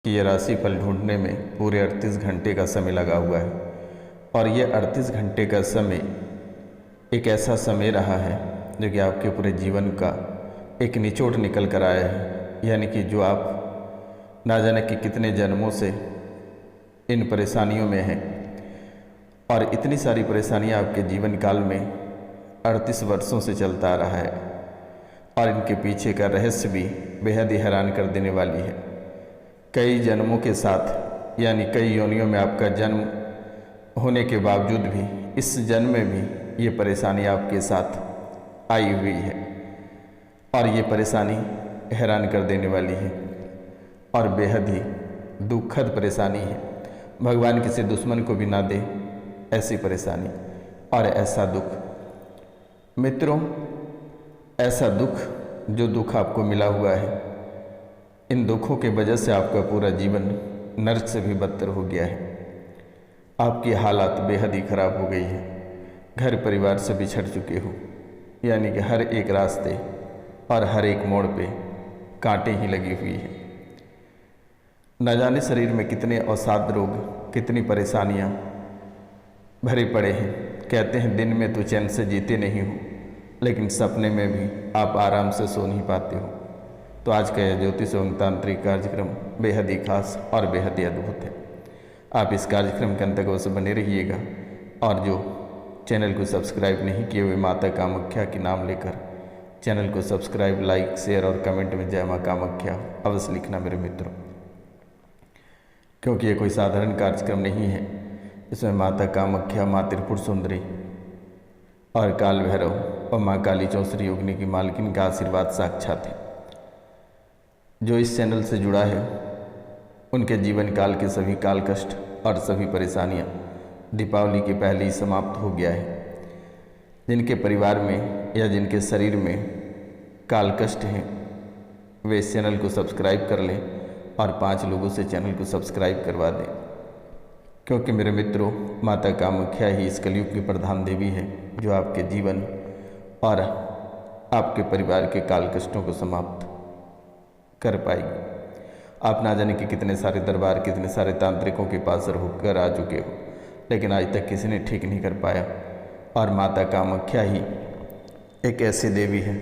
कि ये राशिफल ढूंढने में पूरे 38 घंटे का समय लगा हुआ है और ये 38 घंटे का समय एक ऐसा समय रहा है जो कि आपके पूरे जीवन का एक निचोड़ निकल कर आया है। यानी कि जो आप ना जाने कि कितने जन्मों से इन परेशानियों में हैं और इतनी सारी परेशानियां आपके जीवन काल में 38 वर्षों से चलता आ रहा है और इनके पीछे का रहस्य भी बेहद ही हैरान कर देने वाली है। कई जन्मों के साथ यानी कई योनियों में आपका जन्म होने के बावजूद भी इस जन्म में भी ये परेशानी आपके साथ आई हुई है और ये परेशानी हैरान कर देने वाली है और बेहद ही दुखद परेशानी है। भगवान किसी दुश्मन को भी ना दे ऐसी परेशानी और ऐसा दुख। मित्रों, ऐसा दुख जो दुख आपको मिला हुआ है, इन दुखों के वजह से आपका पूरा जीवन नर्क से भी बदतर हो गया है। आपकी हालात बेहद ही खराब हो गई है। घर परिवार से बिछड़ चुके हो, यानी कि हर एक रास्ते और हर एक मोड़ पे कांटे ही लगी हुई है। न जाने शरीर में कितने अवसाद रोग, कितनी परेशानियां भरे पड़े हैं। कहते हैं दिन में तो चैन से जीते नहीं हो, लेकिन सपने में भी आप आराम से सो नहीं पाते हो। तो आज का यह ज्योतिष एवं तांत्रिक कार्यक्रम बेहद ही खास और बेहद ही अद्भुत है। आप इस कार्यक्रम के अंत तक अवश्य बने रहिएगा और जो चैनल को सब्सक्राइब नहीं किए हुए माता कामाख्या के नाम लेकर चैनल को सब्सक्राइब, लाइक, शेयर और कमेंट में जय माँ कामाख्या अवश्य लिखना मेरे मित्रों, क्योंकि ये कोई साधारण कार्यक्रम नहीं है। इसमें माता कामाख्या, माँ त्रिपुर सुंदरी और काल भैरव और माँ काली चौसरी योगिनी की मालकिन का आशीर्वाद साक्षात है। जो इस चैनल से जुड़ा है उनके जीवन काल के सभी काल कष्ट और सभी परेशानियां दीपावली के पहले ही समाप्त हो गया है। जिनके परिवार में या जिनके शरीर में काल कष्ट हैं वे इस चैनल को सब्सक्राइब कर लें और 5 लोगों से चैनल को सब्सक्राइब करवा दें, क्योंकि मेरे मित्रों, माता कामाख्या ही इस कलयुग की प्रधान देवी है जो आपके जीवन और आपके परिवार के काल कष्टों को समाप्त कर पाएगी। आप ना जाने कि कितने सारे दरबार, कितने सारे तांत्रिकों के पास होकर आ चुके हो, लेकिन आज तक किसी ने ठीक नहीं कर पाया। और माता कामाख्या ही एक ऐसी देवी है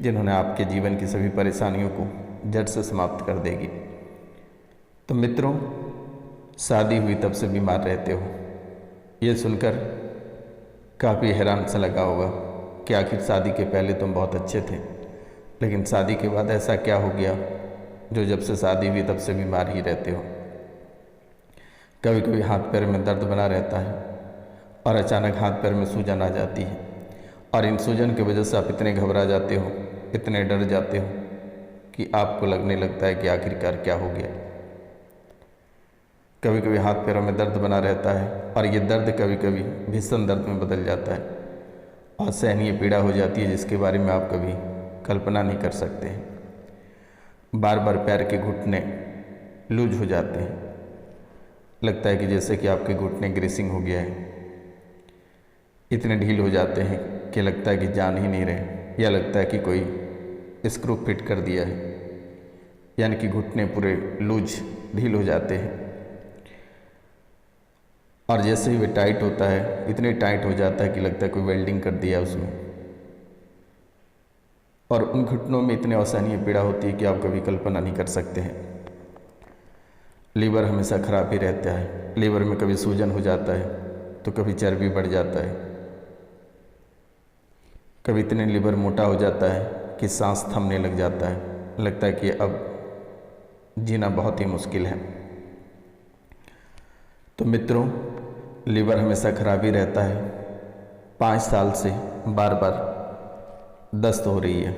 जिन्होंने आपके जीवन की सभी परेशानियों को जड़ से समाप्त कर देगी। तो मित्रों, शादी हुई तब से बीमार रहते हो, ये सुनकर काफ़ी हैरान सा लगा होगा कि आखिर शादी के पहले तुम बहुत अच्छे थे, लेकिन शादी के बाद ऐसा क्या हो गया जो जब से शादी हुई तब से बीमार ही रहते हो। कभी कभी हाथ पैर में दर्द बना रहता है और अचानक हाथ पैर में सूजन आ जाती है और इन सूजन की वजह से आप इतने घबरा जाते हो, इतने डर जाते हो कि आपको लगने लगता है कि आखिरकार क्या हो गया। कभी कभी हाथ पैरों में दर्द बना रहता है और ये दर्द कभी कभी भीषण दर्द में बदल जाता है और सहनीय पीड़ा हो जाती है जिसके बारे में आप कभी कल्पना नहीं कर सकते हैं। बार बार पैर के घुटने लूज हो जाते हैं, लगता है कि जैसे कि आपके घुटने ग्रीसिंग हो गया है। इतने ढील हो जाते हैं कि लगता है कि जान ही नहीं रहे, या लगता है कि कोई स्क्रू फिट कर दिया है, यानी कि घुटने पूरे लूज ढील हो जाते हैं। और जैसे ही वे टाइट होता है, इतने टाइट हो जाता है कि लगता है कोई वेल्डिंग कर दिया उसमें। और उन घुटनों में इतने असहनीय पीड़ा होती है कि आप कभी कल्पना नहीं कर सकते हैं। लीवर हमेशा खराब ही रहता है। लीवर में कभी सूजन हो जाता है तो कभी चर्बी बढ़ जाता है, कभी इतने लीवर मोटा हो जाता है कि सांस थमने लग जाता है, लगता है कि अब जीना बहुत ही मुश्किल है। तो मित्रों, लीवर हमेशा खराब ही रहता है। 5 साल से बार बार दस्त हो रही है,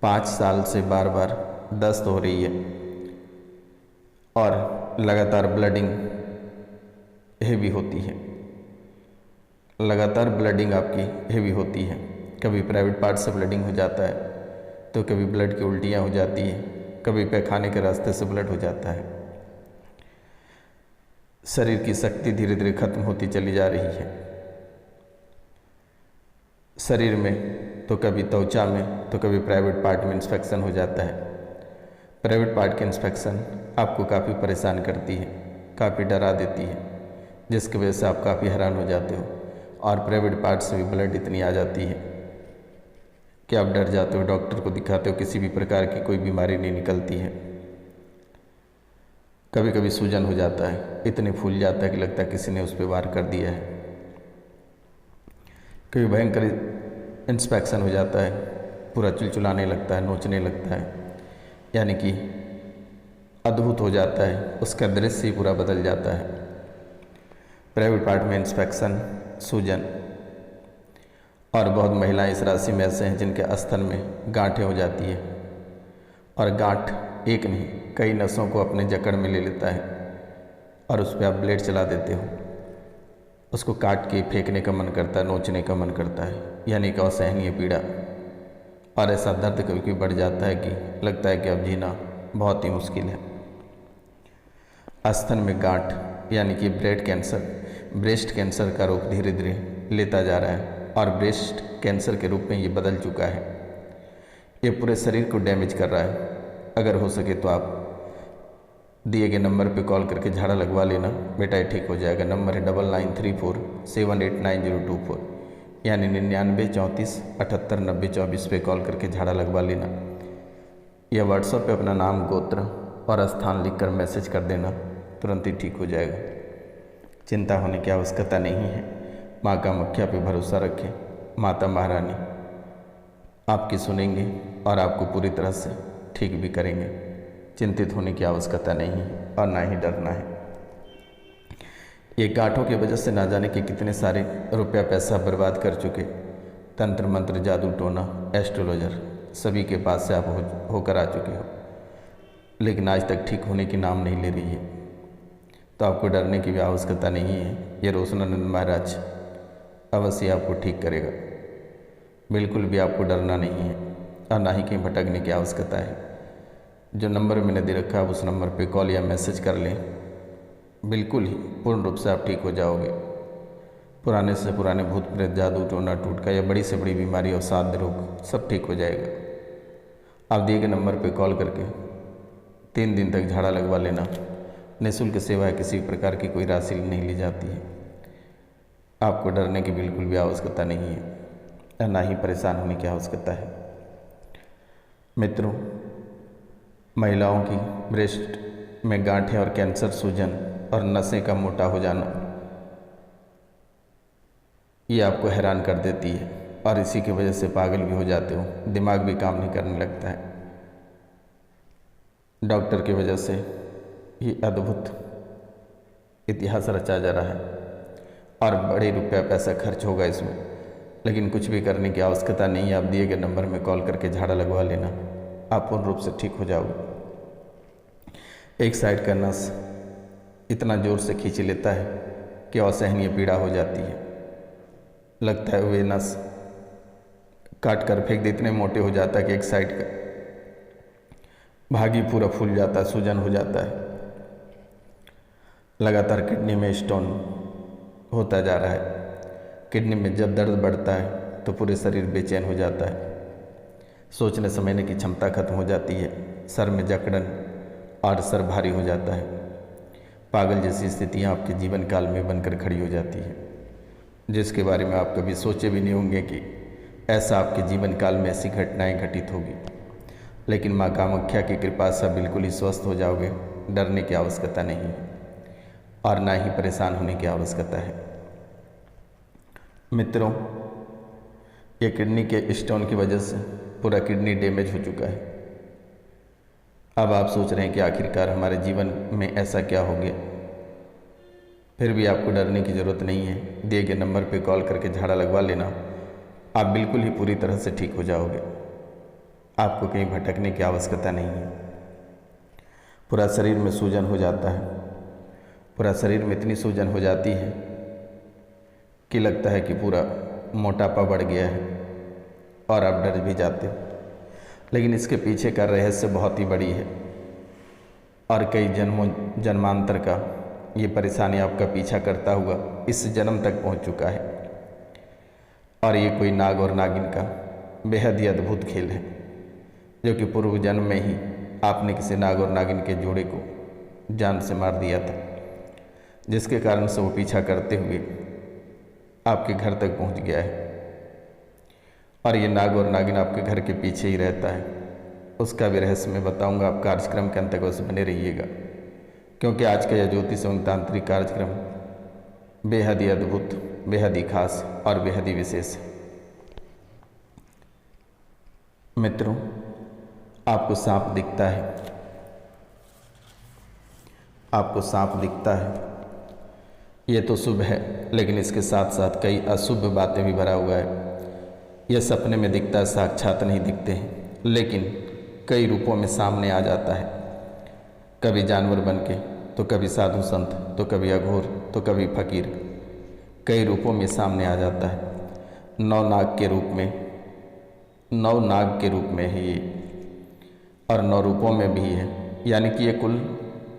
5 साल से बार बार दस्त हो रही है और लगातार ब्लडिंग हेवी होती है। लगातार ब्लडिंग आपकी हेवी होती है। कभी प्राइवेट पार्ट से ब्लडिंग हो जाता है तो कभी ब्लड की उल्टियाँ हो जाती है, कभी पैखाने के रास्ते से ब्लड हो जाता है। शरीर की शक्ति धीरे धीरे खत्म होती चली जा रही है। शरीर में तो कभी त्वचा में तो कभी प्राइवेट पार्ट में इंस्पेक्शन हो जाता है। प्राइवेट पार्ट के इंस्पेक्शन आपको काफ़ी परेशान करती है, काफ़ी डरा देती है, जिसकी वजह से आप काफ़ी हैरान हो जाते हो और प्राइवेट पार्ट से भी ब्लड इतनी आ जाती है कि आप डर जाते हो, डॉक्टर को दिखाते हो, किसी भी प्रकार की कोई बीमारी नहीं निकलती है। कभी कभी सूजन हो जाता है, इतने फूल जाता है कि लगता है किसी ने उस पर वार कर दिया है। कभी भयंकर इंस्पेक्शन हो जाता है, पूरा चिलचिलाने लगता है, नोचने लगता है, यानी कि अद्भुत हो जाता है, उसका दृश्य ही पूरा बदल जाता है। प्राइवेट पार्ट में इंस्पेक्शन, सूजन। और बहुत महिलाएं इस राशि में ऐसे हैं जिनके स्तन में गांठें हो जाती है और गांठ एक नहीं कई नसों को अपने जकड़ में ले लेता है और उस पर आप ब्लेड चला देते हो, उसको काट के फेंकने का मन करता है, नोचने का मन करता है, यानी कि असहनीय पीड़ा। और ऐसा दर्द कभी कभी बढ़ जाता है कि लगता है कि अब जीना बहुत ही मुश्किल है। स्तन में गांठ यानी कि ब्रेस्ट कैंसर का रूप धीरे धीरे लेता जा रहा है और ब्रेस्ट कैंसर के रूप में ये बदल चुका है। ये पूरे शरीर को डैमेज कर रहा है। अगर हो सके तो आप दिए गए नंबर पे कॉल करके झाड़ा लगवा लेना, बेटा ये ठीक हो जाएगा। नंबर है 9934789024, यानी 9934789024 पे कॉल करके झाड़ा लगवा लेना, या व्हाट्सएप पे अपना नाम, गोत्र और स्थान लिखकर मैसेज कर देना, तुरंत ही ठीक हो जाएगा। चिंता होने की आवश्यकता नहीं है। माँ कामाख्या पे भरोसा रखें, माता महारानी आपकी सुनेंगे और आपको पूरी तरह से ठीक भी करेंगे। चिंतित होने की आवश्यकता नहीं है और ना ही डरना है। ये गांठों की वजह से ना जाने के कितने सारे रुपया पैसा बर्बाद कर चुके तंत्र मंत्र, जादू टोना, एस्ट्रोलॉजर सभी के पास से आप होकर आ चुके हो, लेकिन आज तक ठीक होने की नाम नहीं ले रही है। तो आपको डरने की भी आवश्यकता नहीं है। ये रोशनानंद महाराज अवश्य आपको ठीक करेगा। बिल्कुल भी आपको डरना नहीं है और ना ही कहीं भटकने की आवश्यकता है। जो नंबर मैंने दे रखा है उस नंबर पे कॉल या मैसेज कर लें, बिल्कुल ही पूर्ण रूप से आप ठीक हो जाओगे। पुराने से पुराने भूत प्रेत, जादू टोना टोटका या बड़ी से बड़ी बीमारी और साध्य रोग सब ठीक हो जाएगा। आप दिए गए नंबर पे कॉल करके 3 दिन तक झाड़ा लगवा लेना। निःशुल्क सेवा है, किसी प्रकार की कोई राशि नहीं ली जाती है। आपको डरने की बिल्कुल भी आवश्यकता नहीं है और ना ही परेशान होने की आवश्यकता है। मित्रों, महिलाओं की ब्रेस्ट में गांठें और कैंसर, सूजन और नसें का मोटा हो जाना, ये आपको हैरान कर देती है और इसी की वजह से पागल भी हो जाते हो, दिमाग भी काम नहीं करने लगता है। डॉक्टर की वजह से ये अद्भुत इतिहास रचा जा रहा है और बड़े रुपया पैसा खर्च होगा इसमें, लेकिन कुछ भी करने की आवश्यकता नहीं है। आप दिए गए नंबर में कॉल करके झाड़ा लगवा लेना, आप पूर्ण रूप से ठीक हो जाओगे। एक साइड का नस इतना जोर से खींच लेता है कि असहनीय पीड़ा हो जाती है। लगता है वे नस काट कर फेंक दे, इतने मोटे हो जाता है कि एक साइड का भाग ही पूरा फूल जाता है, सूजन हो जाता है। लगातार किडनी में स्टोन होता जा रहा है। किडनी में जब दर्द बढ़ता है तो पूरे शरीर बेचैन हो जाता है, सोचने समझने की क्षमता खत्म हो जाती है, सर में जकड़न और सर भारी हो जाता है। पागल जैसी स्थितियाँ आपके जीवन काल में बनकर खड़ी हो जाती है, जिसके बारे में आप कभी सोचे भी नहीं होंगे कि ऐसा आपके जीवन काल में ऐसी घटनाएं घटित होगी। लेकिन माँ कामाख्या की कृपा से बिल्कुल ही स्वस्थ हो जाओगे। डरने की आवश्यकता नहीं है और ना ही परेशान होने की आवश्यकता है। मित्रों, ये किडनी के स्टोन की वजह से पूरा किडनी डैमेज हो चुका है। अब आप सोच रहे हैं कि आखिरकार हमारे जीवन में ऐसा क्या हो गया। फिर भी आपको डरने की ज़रूरत नहीं है। दिए गए नंबर पे कॉल करके झाड़ा लगवा लेना, आप बिल्कुल ही पूरी तरह से ठीक हो जाओगे। आपको कहीं भटकने की आवश्यकता नहीं है। पूरा शरीर में सूजन हो जाता है, पूरा शरीर में इतनी सूजन हो जाती है कि लगता है कि पूरा मोटापा बढ़ गया है और आप डर भी जाते हो। लेकिन इसके पीछे का रहस्य बहुत ही बड़ी है और कई जन्मांतर का ये परेशानी आपका पीछा करता हुआ इस जन्म तक पहुंच चुका है। और ये कोई नाग और नागिन का बेहद ही अद्भुत खेल है, जो कि पूर्व जन्म में ही आपने किसी नाग और नागिन के जोड़े को जान से मार दिया था, जिसके कारण से वो पीछा करते हुए आपके घर तक पहुंच गया है। और ये नाग और नागिन आपके घर के पीछे ही रहता है। उसका भी रहस्य मैं बताऊंगा, आप कार्यक्रम के अंत तक बस बने रहिएगा, क्योंकि आज का यह ज्योतिष एवं तांत्रिक कार्यक्रम बेहद ही अद्भुत, बेहद ही खास और बेहद ही विशेष है। मित्रों, आपको सांप दिखता है, आपको सांप दिखता है, ये तो शुभ है, लेकिन इसके साथ साथ कई अशुभ बातें भी भरा हुआ है। यह सपने में दिखता है, साक्षात नहीं दिखते हैं, लेकिन कई रूपों में सामने आ जाता है। कभी जानवर बन के, तो कभी साधु संत, तो कभी अघोर, तो कभी फकीर, कई रूपों में सामने आ जाता है। नौ नाग के रूप में, नौ नाग के रूप में है ये, और 9 रूपों में भी है, यानी कि ये कुल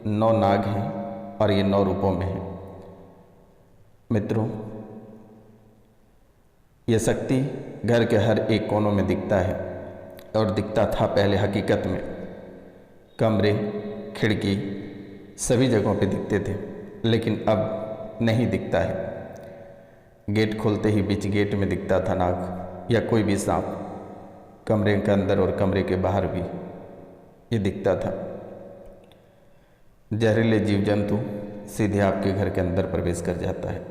9 नाग हैं और ये 9 रूपों में है। मित्रों, ये शक्ति घर के हर एक कोनों में दिखता है, और दिखता था पहले हकीकत में। कमरे, खिड़की सभी जगहों पे दिखते थे, लेकिन अब नहीं दिखता है। गेट खोलते ही बीच गेट में दिखता था नाग या कोई भी सांप, कमरे के अंदर और कमरे के बाहर भी ये दिखता था। जहरीले जीव जंतु सीधे आपके घर के अंदर प्रवेश कर जाता है।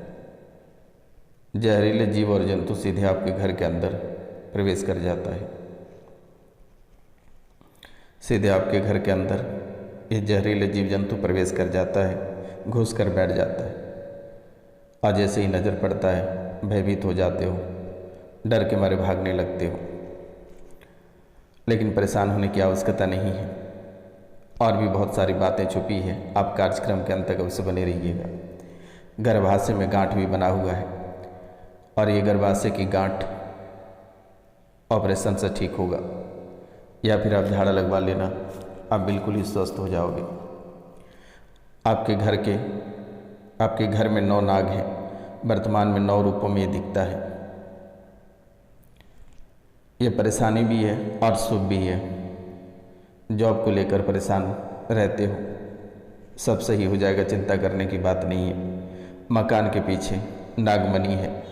जहरीले जीव और जंतु सीधे आपके घर के अंदर प्रवेश कर जाता है। सीधे आपके घर के अंदर ये जहरीले जीव जंतु प्रवेश कर जाता है, घुस कर बैठ जाता है, और जैसे ही नज़र पड़ता है भयभीत हो जाते हो, डर के मारे भागने लगते हो। लेकिन परेशान होने की आवश्यकता नहीं है, और भी बहुत सारी बातें छुपी हैं। आप कार्यक्रम के अंत तक अवश्य बने रहिएगा। गर्भाशय में गांठ भी बना हुआ है, और ये गर्भाशय की गांठ ऑपरेशन से ठीक होगा, या फिर आप झाड़ा लगवा लेना, आप बिल्कुल ही स्वस्थ हो जाओगे। आपके घर में 9 नाग हैं, वर्तमान में 9 रूपों में ये दिखता है। ये परेशानी भी है और शुभ भी है। जॉब को लेकर परेशान रहते हो, सब सही हो जाएगा, चिंता करने की बात नहीं है। मकान के पीछे नागमणि है,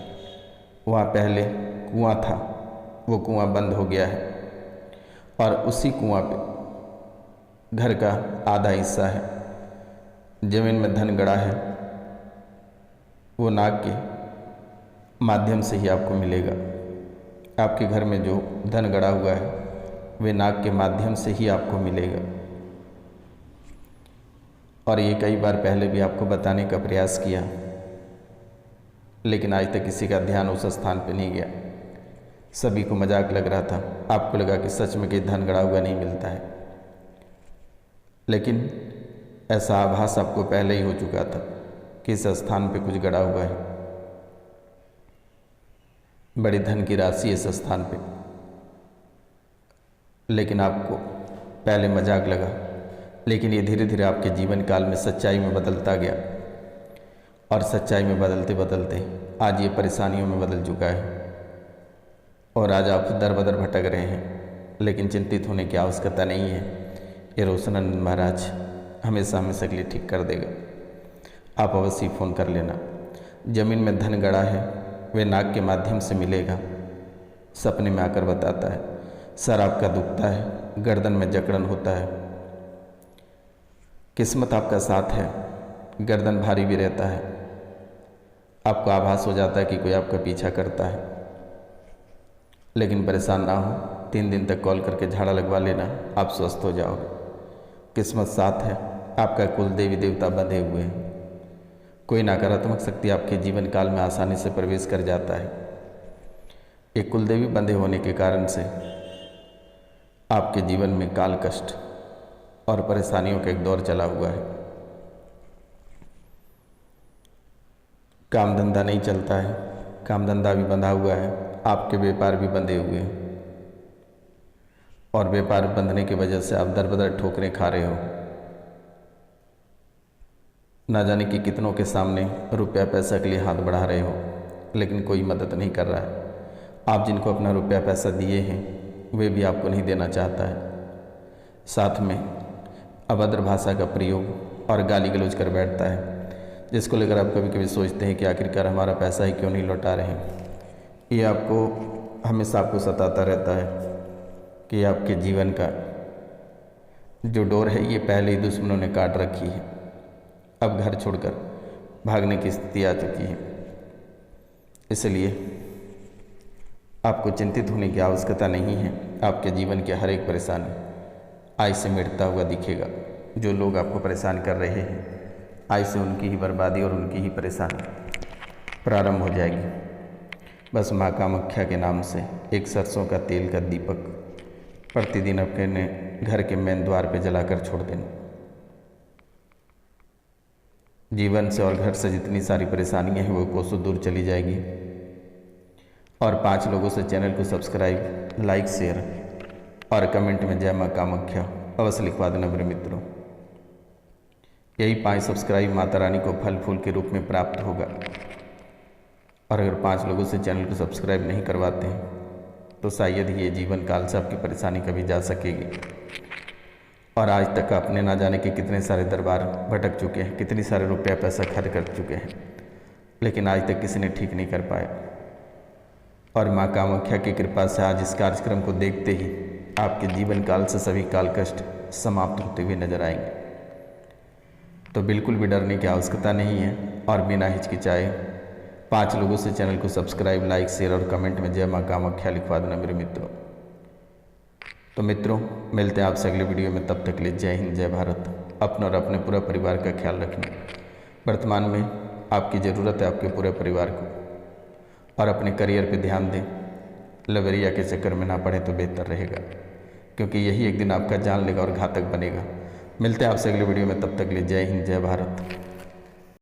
वहाँ पहले कुआं था, वो कुआं बंद हो गया है, और उसी कुआं पे घर का आधा हिस्सा है। जमीन में धन गड़ा है, वो नाग के माध्यम से ही आपको मिलेगा। आपके घर में जो धन गड़ा हुआ है वे नाग के माध्यम से ही आपको मिलेगा। और ये कई बार पहले भी आपको बताने का प्रयास किया, लेकिन आज तक किसी का ध्यान उस स्थान पे नहीं गया। सभी को मजाक लग रहा था, आपको लगा कि सच में कि धन गड़ा हुआ नहीं मिलता है, लेकिन ऐसा आभास आपको पहले ही हो चुका था कि इस स्थान पे कुछ गड़ा हुआ है। बड़ी धन की राशि इस स्थान पे, लेकिन आपको पहले मजाक लगा, लेकिन ये धीरे धीरे आपके जीवन काल में सच्चाई में बदलता गया, और सच्चाई में बदलते बदलते आज ये परेशानियों में बदल चुका है, और आज आप दर बदर भटक रहे हैं। लेकिन चिंतित होने की आवश्यकता नहीं है, ये रोशनानंद महाराज हमेशा हमेशा के लिए ठीक कर देगा। आप अवश्य फ़ोन कर लेना। जमीन में धन गड़ा है, वे नाग के माध्यम से मिलेगा। सपने में आकर बताता है, सर आपका दुखता है, गर्दन में जकड़न होता है, किस्मत आपका साथ है, गर्दन भारी भी रहता है, आपको आभास हो जाता है कि कोई आपका पीछा करता है। लेकिन परेशान ना हो, 3 दिन तक कॉल करके झाड़ा लगवा लेना, आप स्वस्थ हो जाओगे। किस्मत साथ है, आपका कुल देवी देवता बंधे हुए हैं। कोई नकारात्मक शक्ति आपके जीवन काल में आसानी से प्रवेश कर जाता है। एक कुलदेवी बंधे होने के कारण से आपके जीवन में काल कष्ट और परेशानियों का एक दौर चला हुआ है। काम धंधा नहीं चलता है, काम धंधा भी बंधा हुआ है, आपके व्यापार भी बंधे हुए हैं, और व्यापार बंधने की वजह से आप दर बदर ठोकरें खा रहे हो। ना जाने कि कितनों के सामने रुपया पैसा के लिए हाथ बढ़ा रहे हो, लेकिन कोई मदद नहीं कर रहा है। आप जिनको अपना रुपया पैसा दिए हैं वे भी आपको नहीं देना चाहता है। साथ में अभद्र भाषा का प्रयोग और गाली गलौज कर बैठता है, जिसको लेकर आप कभी कभी सोचते हैं कि आखिरकार हमारा पैसा ही क्यों नहीं लौटा रहे हैं। ये आपको हमेशा आपको सताता रहता है कि आपके जीवन का जो डोर है ये पहले ही दुश्मनों ने काट रखी है। अब घर छोड़कर भागने की स्थिति आ चुकी है। इसलिए आपको चिंतित होने की आवश्यकता नहीं है। आपके जीवन की हर एक परेशानी आज से मिटता हुआ दिखेगा। जो लोग आपको परेशान कर रहे हैं, आज से उनकी ही बर्बादी और उनकी ही परेशानी प्रारंभ हो जाएगी। बस माँ कामाख्या के नाम से एक सरसों का तेल का दीपक प्रतिदिन अपने घर के मेन द्वार पे जलाकर छोड़ देना। जीवन से और घर से जितनी सारी परेशानियां हैं वो कोसों दूर चली जाएगी। और 5 लोगों से चैनल को सब्सक्राइब, लाइक, शेयर और कमेंट में जय माँ कामाख्या अवश्य लिखवा देना मेरे मित्रों। यही 5 सब्सक्राइब माता रानी को फल फूल के रूप में प्राप्त होगा। और अगर 5 लोगों से चैनल को सब्सक्राइब नहीं करवाते हैं तो शायद ही ये जीवन काल से आपकी परेशानी कभी जा सकेगी। और आज तक आपने ना जाने के कितने सारे दरबार भटक चुके हैं, कितनी सारे रुपया पैसा खर्च कर चुके हैं, लेकिन आज तक किसी ने ठीक नहीं कर पाया। और माँ कामाख्या की कृपा से आज इस कार्यक्रम को देखते ही आपके जीवन काल से सभी काल कष्ट समाप्त होते हुए नजर आएंगे। तो बिल्कुल भी डरने की आवश्यकता नहीं है। और बिना हिचकिचाए 5 लोगों से चैनल को सब्सक्राइब, लाइक, शेयर और कमेंट में जय माँ कामाख्या लिखवा देना मेरे मित्रों। तो मित्रों, मिलते हैं आपसे अगले वीडियो में। तब तक के लिए जय हिंद, जय भारत। अपना और अपने पूरा परिवार का ख्याल रखना। वर्तमान में आपकी ज़रूरत है आपके पूरे परिवार को। और अपने करियर पे ध्यान दें। लवेरिया के चक्कर में ना पड़े तो बेहतर रहेगा, क्योंकि यही एक दिन आपका जान लेगा और घातक बनेगा। मिलते हैं आपसे अगले वीडियो में। तब तक के लिए जय हिंद, जय भारत।